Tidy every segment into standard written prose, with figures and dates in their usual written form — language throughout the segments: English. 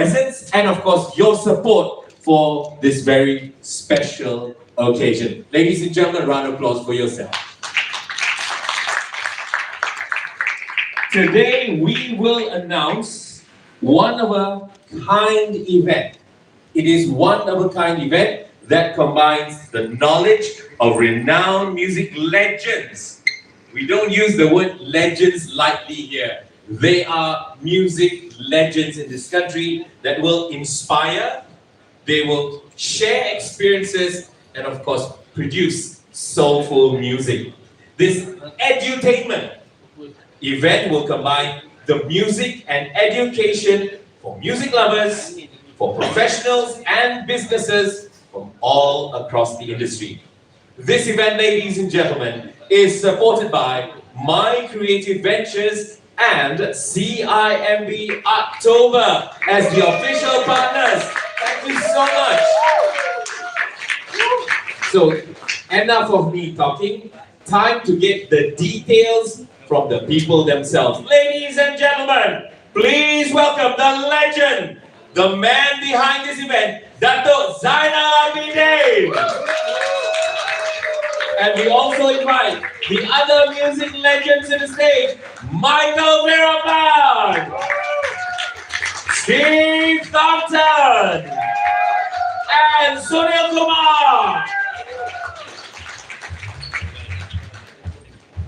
presence and of course your support for this very special occasion. Ladies and gentlemen, round of applause for yourself. Today we will announce one of a kind event. It is one of a kind event that combines the knowledge of renowned music legends. We don't use the word legends lightly here. They are music legends in this country that will inspire, they will share experiences, and of course produce soulful music. This edutainment event will combine the music and education for music lovers, for professionals and businesses from all across the industry. This event, ladies and gentlemen, is supported by My Creative Ventures and CIMB October as the official partners. Thank you so much. So, enough of me talking. Time to get the details from the people themselves. Ladies and gentlemen, please welcome the legend, the man behind this event, Dato' Zainalabidin. And we also invite the other music legends to the stage, Michael Miraban, Steve Thompson, and Sunil Kumar.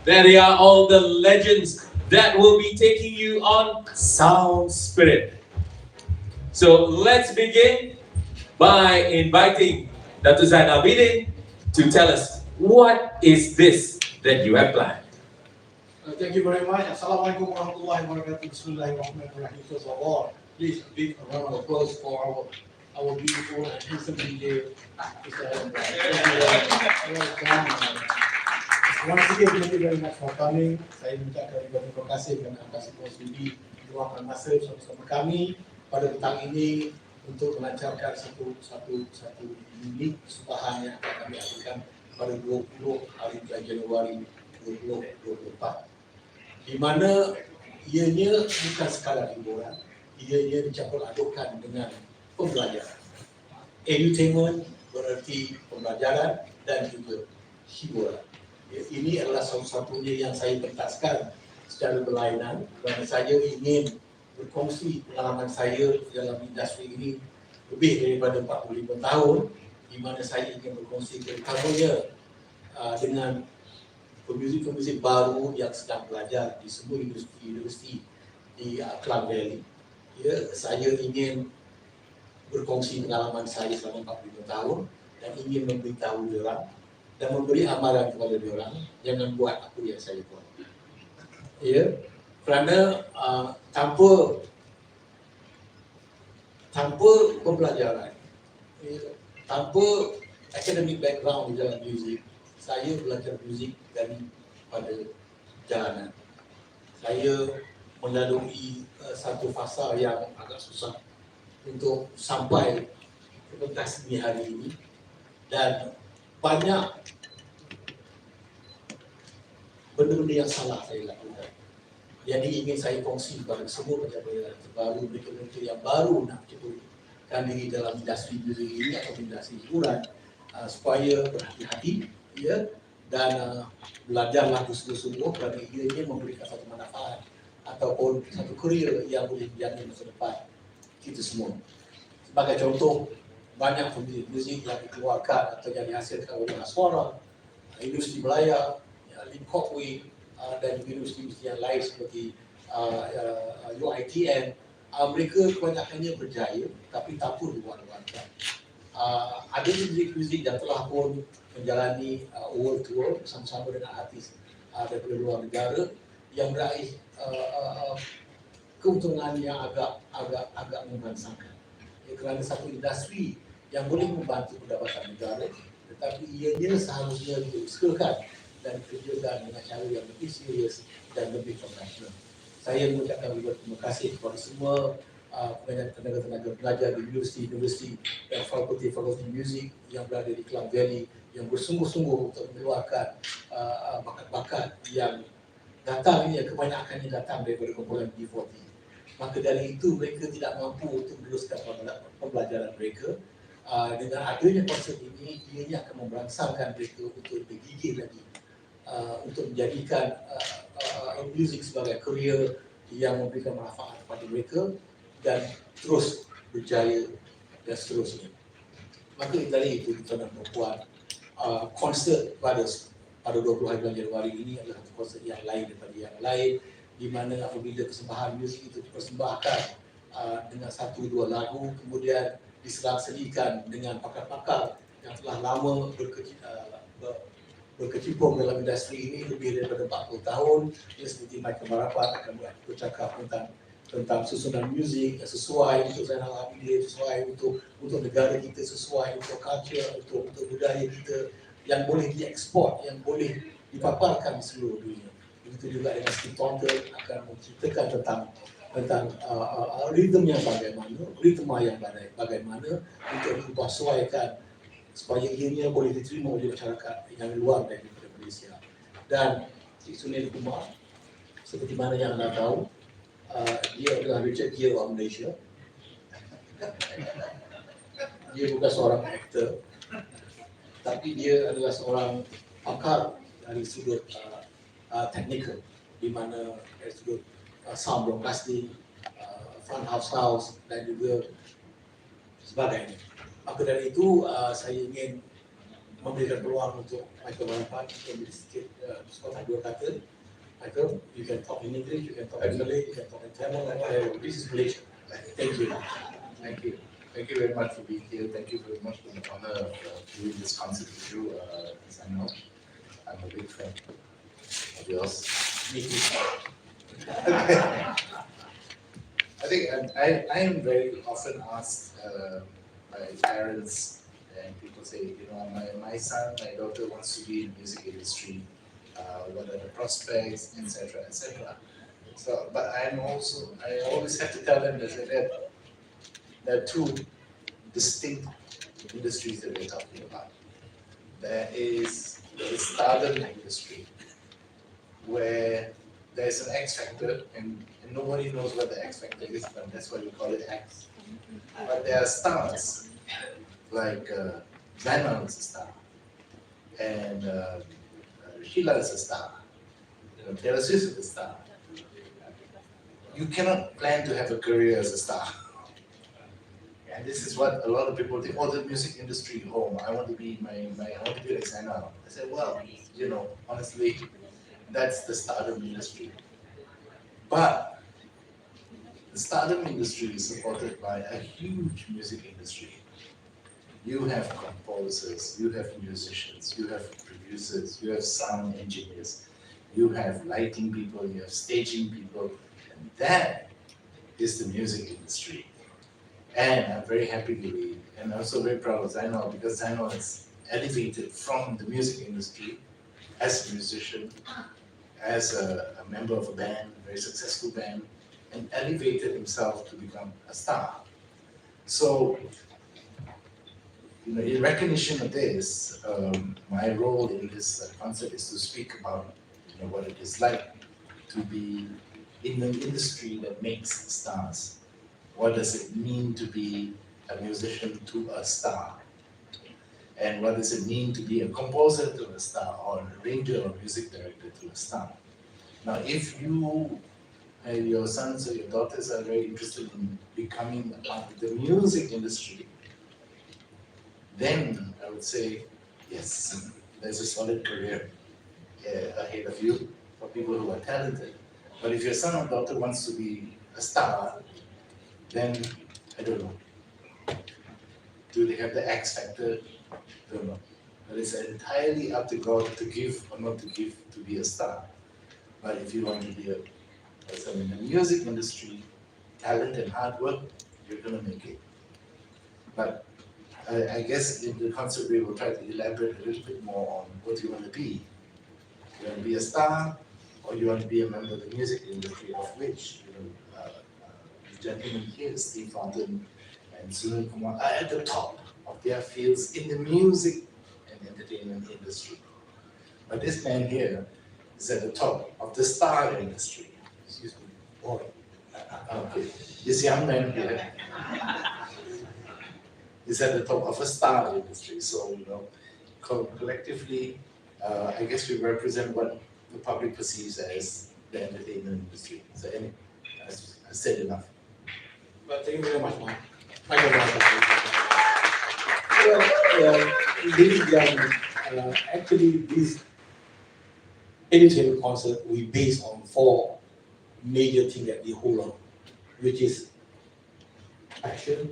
There they are, all the legends that will be taking you on Sound Spirit. So let's begin by inviting Dato' Zainalabidin to tell us what is this that you have planned. Thank you very much. Assalamualaikum warahmatullahi wabarakatuh. Bismillahirrahmanirrahim. First of all, please big round of applause for our beautiful and handsome DJ. Once again, thank you very much for coming. Saya mengucapkan terima kasih kerana kasih sudi meluangkan masa bersama kami pada petang ini untuk melancarkan satu unik persembahan yang akan kami adakan pada 20 hari Januari 2024, di mana ianya bukan sekadar hiburan, ianya dicampur adukkan dengan pembelajaran. Edutainment berarti pembelajaran dan juga hiburan. Ini adalah satu-satunya yang saya pentaskan secara berlainan kerana saya ingin berkongsi pengalaman saya dalam industri ini lebih daripada 45 tahun, di mana saya ingin berkongsi terutamanya dengan pemuzik-pemuzik baru yang sedang belajar di semua industri di Klang Valley. Ya, saya ingin berkongsi pengalaman saya selama 45 tahun dan ingin memberitahu diorang dan memberi amaran kepada diorang, jangan buat apa yang saya buat. Ya, kerana tanpa pembelajaran, tanpa academic background di dalam muzik, saya belajar muzik daripada jalanan. Saya melalui satu fasa yang agak susah untuk sampai ke pentas ini hari ini, dan banyak benda-benda yang salah saya lakukan. Jadi ingin saya kongsi kepada semua pejabat terbaru, mereka-mereka yang baru nak menceburkan diri dalam industri muzik ini atau industri hiburan, supaya berhati-hati, ya, dan belajarlah bersungguh-sungguh kerana ianya memberikan satu manfaat ataupun satu kerjaya yang boleh menjadi masa depan kita semua. Sebagai contoh, banyak muzik yang dikeluarkan atau yang dihasilkan oleh Acara, industri Melaya, Lim Kok Wing, dan juga industri yang lain seperti UITM, mereka kebanyakannya berjaya tapi tak pun dibuat-buatkan. Ada muzik-muzik yang telah pun menjalani world tour bersama-sama dengan artis daripada luar negara yang meraih keuntungan yang agak membangsangkan. Kerana satu industri yang boleh membantu pendapatan negara, tetapi ianya seharusnya diusahakan dan dikerjakan dengan cara yang lebih serius dan lebih profesional. Saya mengucapkan terima kasih kepada semua tenaga-tenaga belajar di universiti dan fakulti muzik yang berada di Klang Valley yang bersungguh-sungguh untuk mengeluarkan bakat-bakat yang datang ini, kebanyakannya datang daripada kumpulan B40. Maka dari itu mereka tidak mampu untuk meneruskan pembelajaran mereka. Dengan adanya konsep ini, ianya akan merangsangkan mereka untuk lebih gigih lagi, untuk menjadikan music sebagai career yang memberikan manfaat kepada mereka dan terus berjaya dan seterusnya. Maka dari itu kita nak membuat konsert pada 20 hari bulan Januari ini adalah satu konsert yang lain daripada yang lain, di mana apabila persembahan muzik itu dipersembahkan dengan 1-2 lagu, kemudian diserang-serikan dengan pakar-pakar yang telah lama berkecimpung dalam industri ini lebih daripada 40 tahun. Dia seperti Michael Marapat akan bercakap tentang susunan muzik yang sesuai untuk Zainalabidin, sesuai untuk negara kita, sesuai untuk culture, untuk budaya kita, yang boleh diekspor, yang boleh dipaparkan di seluruh dunia. Begitu juga dengan Steve Tonton akan menceritakan tentang ritme yang bagaimana untuk diubah sesuaikan supaya ianya boleh diterima oleh masyarakat yang luar daripada Malaysia. Dan Cik Sunil Kumar, seperti mana yang anda tahu, dia adalah Richard Gere of Malaysia. Dia bukan seorang aktor, tapi dia adalah seorang pakar dari sudut teknikal, di mana dari sudut sound broadcasting, front house dan juga sebagainya. Maka dari itu saya ingin memberikan peluang untuk Michael Marapat untuk memberi sedikit sepatah dua kata. Michael, you can talk in English, you can talk in Malay, you can talk in Tamil, whatever. This is Malaysia. Thank you. Thank you. Thank you very much for being here. Thank you very much for the honor of doing this concert with you, Zainal. I'm a big fan of yours. Me too. I think I am very often asked by parents and people say, my son, my daughter wants to be in the music industry. What are the prospects, etc., etc. So, but I always have to tell them that there are two distinct industries that we're talking about. There is the stardom industry, where there's an X factor, and nobody knows what the X factor is, but that's why we call it X. But there are stars, like Zainal is a star, and Sheila is a star, Taylor Swift is a star. You cannot plan to have a career as a star. And this is what a lot of people think, the music industry, I want to be I want to be like Zainal. I said, well, honestly, that's the stardom industry. But the stardom industry is supported by a huge music industry. You have composers, you have musicians, you have producers, you have sound engineers, you have lighting people, you have staging people, and that is the music industry. And I'm very happy to be, and also very proud of Zainal, because Zainal has elevated from the music industry as a musician, as a member of a band, a very successful band, and elevated himself to become a star. So, in recognition of this, my role in this concert is to speak about what it is like to be in an industry that makes stars. What does it mean to be a musician to a star? And what does it mean to be a composer to a star, or an arranger or music director to a star? Now, if you and your sons or your daughters are very interested in becoming a part of the music industry, then I would say, yes, there's a solid career ahead of you for people who are talented. But if your son or daughter wants to be a star, then I don't know. Do they have the X factor? Don't know. But it's entirely up to God to give or not to give to be a star. But if you want to be a person in the music industry, talent and hard work, you're going to make it. But I guess in the concert we will try to elaborate a little bit more on what you want to be. You want to be a star, or you want to be a member of the music industry, of which the gentlemen here, Steve Tonton and Sunil Kumar, are at the top of their fields in the music and entertainment industry. But this man here is at the top of the star industry. Excuse me, boy. Okay. This young man here is at the top of a star industry. So, collectively, I guess we represent what the public perceives as the entertainment industry. So, anyway, I said enough. But thank you very much, Mike. Well, ladies and gentlemen, actually, this entertainment concert we based on 4 major things that we hold on, which is passion,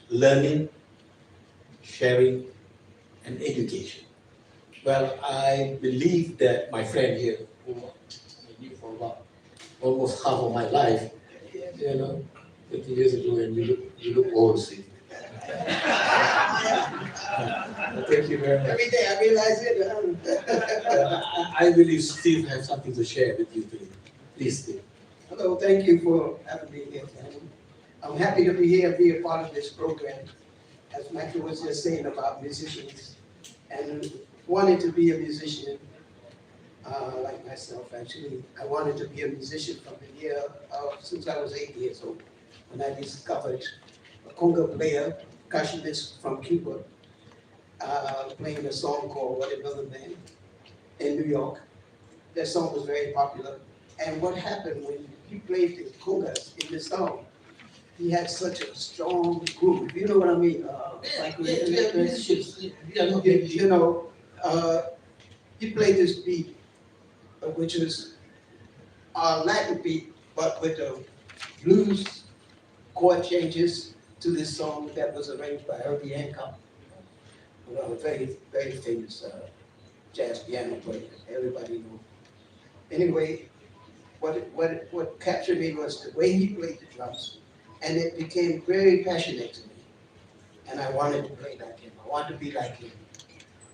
learning, sharing, and education. Well, I believe that my friend here, who I knew for about almost half of my life, 50 years ago, and you look old, Steve. Thank you very much. Every day I realize it. I believe Steve has something to share with you today. Please, Steve. Hello, thank you for having me here. I'm happy to be here and be a part of this program. As Michael was just saying about musicians, and wanted to be a musician, like myself actually. I wanted to be a musician from the year since I was 8 years old, when I discovered a conga player, percussionist from Cuba, playing a song called What Another Man in New York. That song was very popular. And what happened when he played the congas in the song, he had such a strong groove. You know what I mean? He played this beat, which was a Latin beat, but with the blues chord changes to this song that was arranged by Herbie Hancock, a very, very famous jazz piano player. Everybody knows. Anyway, what captured me was the way he played the drums, and it became very passionate to me. And I wanted to play like him. I wanted to be like him.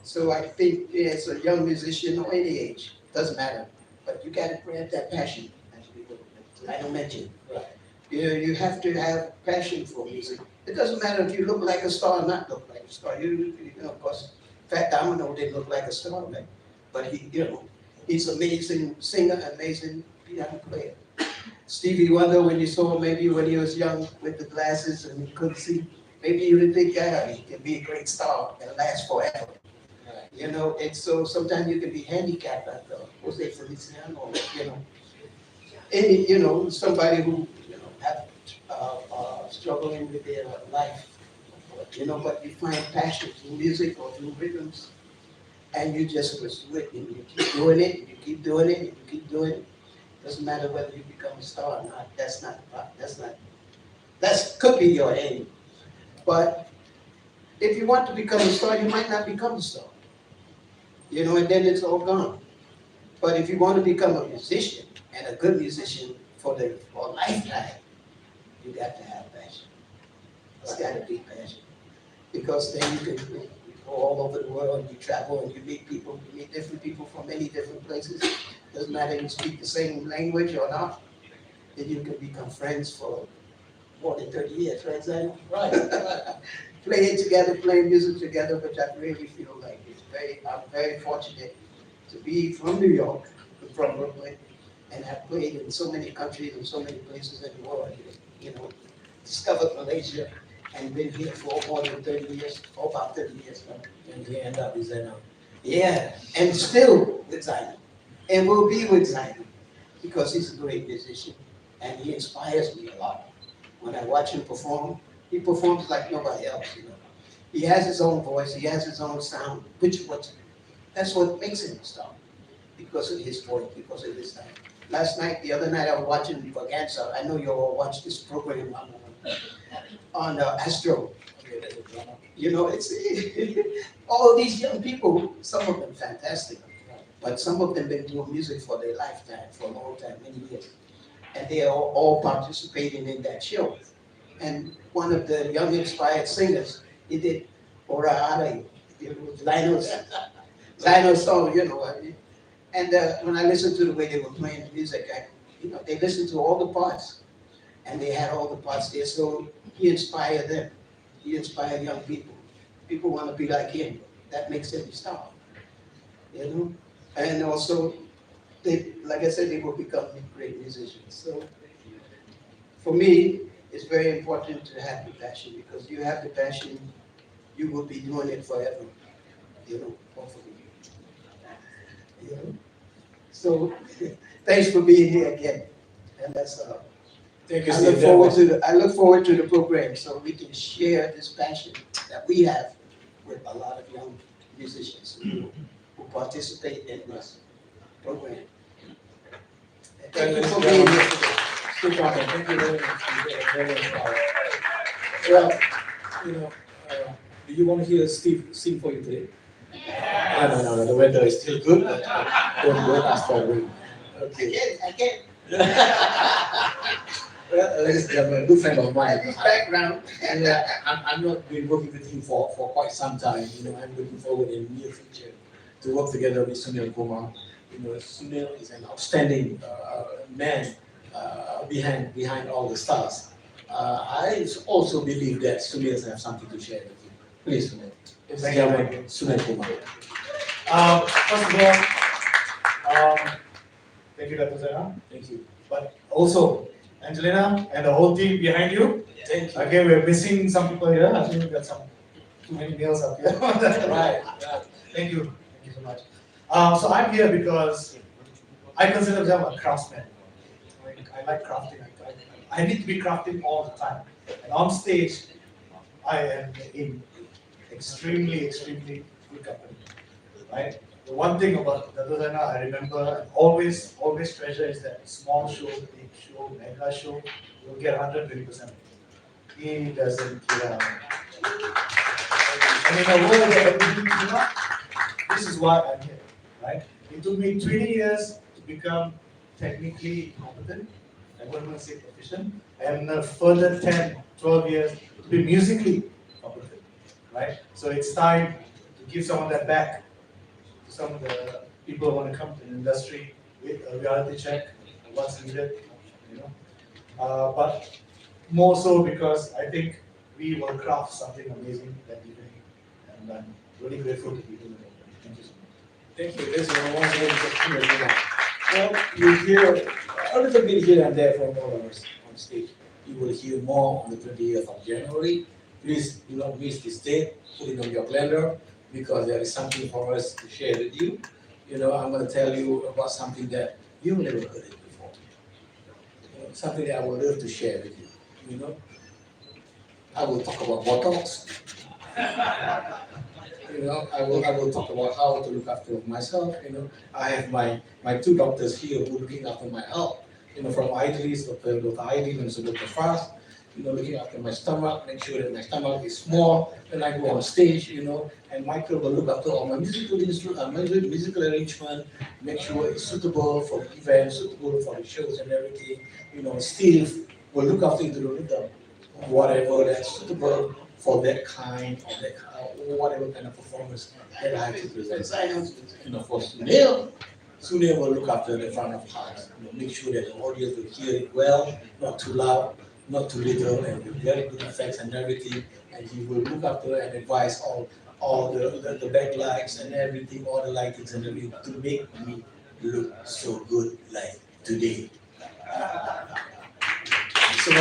So I think as a young musician or any age, doesn't matter, but you got to grab that passion, as I don't mention. Right. You have to have passion for music. It doesn't matter if you look like a star or not look like a star. Of course, Fat Domino didn't look like a star, right? But he's an amazing singer, amazing piano player. Stevie Wonder, when you saw him maybe when he was young with the glasses and he couldn't see, maybe you didn't think, yeah, he can be a great star and last forever. Right. It's so sometimes you can be handicapped like Jose Feliciano, somebody who have struggling with their life, but you find passion through music or through rhythms, and you just pursue it, and you keep doing it, and you keep doing it, and you keep doing it. Doesn't matter whether you become a star or not. That could be your aim. But if you want to become a star, you might not become a star. And then it's all gone. But if you want to become a musician, and a good musician for a lifetime, you got to have passion. It's got to be passion. Because then you can go all over the world, and you travel, and you meet people, you meet different people from many different places. Doesn't matter if you speak the same language or not, then you can become friends for more than 30 years, right, Zainal? Right. Playing together, playing music together, which I really feel like I'm very fortunate to be from New York, from Brooklyn, and have played in so many countries and so many places in the world. Discovered Malaysia and been here for more than 30 years, or about 30 years now. And we end up with Zainal. Yeah, and still with Zainal. And will be with Zainal because he's a great musician and he inspires me a lot. When I watch him perform, he performs like nobody else. He has his own voice, he has his own sound, that's what makes him a star. Because of his voice, because of his sound. The other night, I was watching Vaganza. I know you all watch this program on Astro. It's all of these young people, some of them fantastic, but some of them been doing music for their lifetime, for a long time, many years. And they are all participating in that show. And one of the young inspired singers, he did Ora Ara, Lionel's song, And when I listened to the way they were playing the music, they listened to all the parts, and they had all the parts there. So he inspired them. He inspired young people. People want to be like him. That makes him a star. And also, like I said, they will become great musicians. So for me, it's very important to have the passion, because you have the passion, you will be doing it forever, hopefully. So, thanks for being here again. And that's Thank you, I Steve. look forward to the program, so we can share this passion that we have with a lot of young musicians who participate in this program. And thank you for being here today. Steve, thank you very much. Very much. Well, do you want to hear Steve sing for you today? No, the weather is still good, but don't ask for rain. Okay. I can't. Well, ladies and gentlemen, a good friend of mine. His background. Yeah, I'm not been working with him for quite some time. I'm looking forward in the near future to work together with Sunil Kumar. Sunil is an outstanding man behind all the stars. I also believe that Sunil has something to share with you. Please, Sunil. Thank you. Sunil Kumar. First of all, thank you, Dr. Zainal. Thank you. But also, Angelina and the whole team behind you. Thank you. Okay, we're missing some people here. I think we got too many males up here. Right. Thank you so much. So I'm here because I consider myself a craftsman. I like crafting. I need to be crafting all the time. And on stage, I am in extremely good company. Right? The one thing about Dr. Zainal I remember and always treasure is that small show, big show, mega show, you'll get 120%. He doesn't care. And in a world that everything this is why I'm here. Right? It took me 20 years to become technically competent. I wouldn't want to say proficient. And a further 10, 12 years to be musically competent. Right? So it's time to give some of that back to some of the people who want to come to the industry with a reality check of what's needed. But more so because I think we will craft something amazing that evening. And I'm really grateful to be here. Thank you so much. Thank you. This is one thing. Well, you hear a little bit here and there from all of us on stage. You will hear more on the 20th of January. Please do not miss this date. Put it on your calendar because there is something for us to share with you. I'm going to tell you about something that you've never heard it before. Something that I would love to share with you. I will talk about Botox. I will talk about how to look after myself. I have my two doctors here who are looking after my health. From Idris, Dr. Idris and Dr. Fast. Looking after my stomach, make sure that my stomach is small when I go on stage. And Michael will look after all my musical musical arrangement, make sure it's suitable for the event, suitable for the shows and everything. Steve will look after the rhythm, whatever that's suitable for that kind or whatever kind of performance that I have to present. And of course, Sunil will look after the front of house, make sure that the audience will hear it well, not too loud, not too little, and with very good effects and everything. And he will look after and advise all the backlights and everything, all the lightings and everything to make me look so good like today. So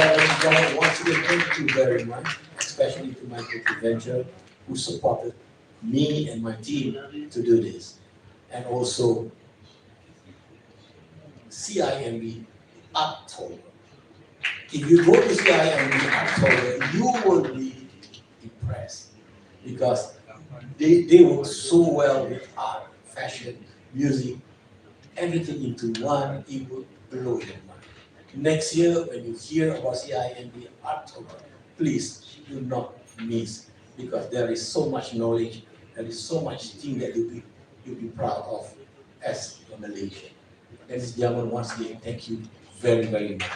once again, thank you very much, especially to my venture who supported me and my team to do this. And also CIMB October. If you go to CIMB October, you will be impressed because they work so well with art, fashion, music, everything into one. It will blow your mind. Next year, when you hear about CIMB October, please do not miss because there is so much knowledge, there is so much thing that you'll be proud of as a Malaysian. Ladies and gentlemen, once again, thank you very, very much.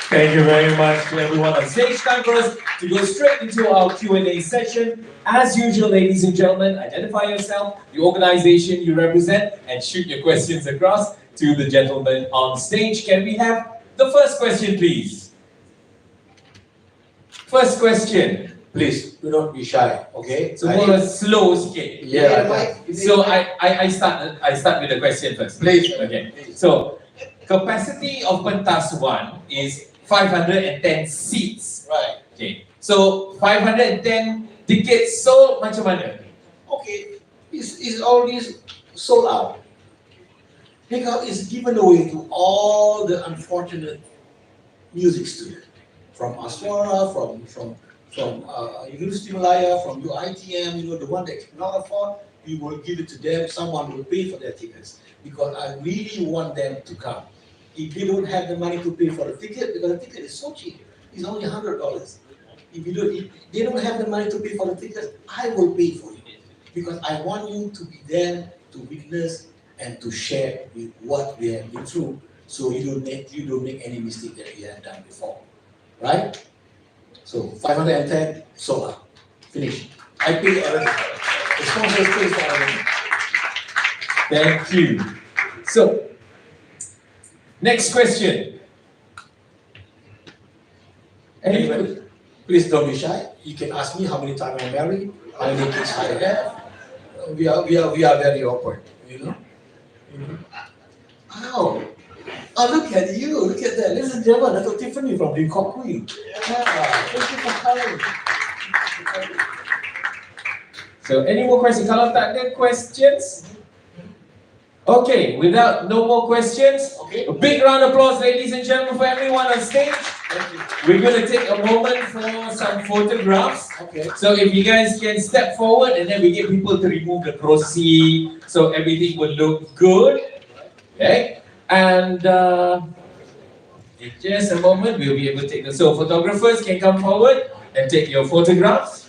Thank you very much to everyone on stage. Time for us to go straight into our Q&A session. As usual, ladies and gentlemen, identify yourself, the organization you represent, and shoot your questions across to the gentleman on stage. Can we have the first question, please? First question. Please, do not be shy, okay? So more slow sikit. Yeah. So I start with the question first. Please. Okay. So capacity of pentas 1 is 510 seats. Right. Okay. So 510 tickets sold macam mana? Okay, it's already sold out. Because it's given away to all the unfortunate music students from Aswara, from University Malaya, from UITM, the one that cannot afford, we will give it to them. Someone will pay for their tickets because I really want them to come. If they don't have the money to pay for the ticket, because the ticket is so cheap, it's only $100. If they don't have the money to pay for the tickets, I will pay for you because I want you to be there to witness and to share with what we have been through, so you don't make any mistake that you have done before, right? So 510 sold out, finished. I paid already. The sponsors paid for already. Thank you. So, next question. Anybody? Please don't be shy. You can ask me how many times I'm married, how many kids I have. We are very open, Wow. Oh, look at you. Look at that. Ladies and gentlemen, that's Tiffany from the Queen. Yeah. Thank you for coming. So, any more questions? Kalau tak ada questions? Okay, no more questions. Okay. A big round of applause, ladies and gentlemen, for everyone on stage. Thank you. We're going to take a moment for some photographs. Okay. So if you guys can step forward and then we get people to remove the proceed so everything will look good. Okay? And in just a moment we'll be able to take them. So photographers can come forward and take your photographs.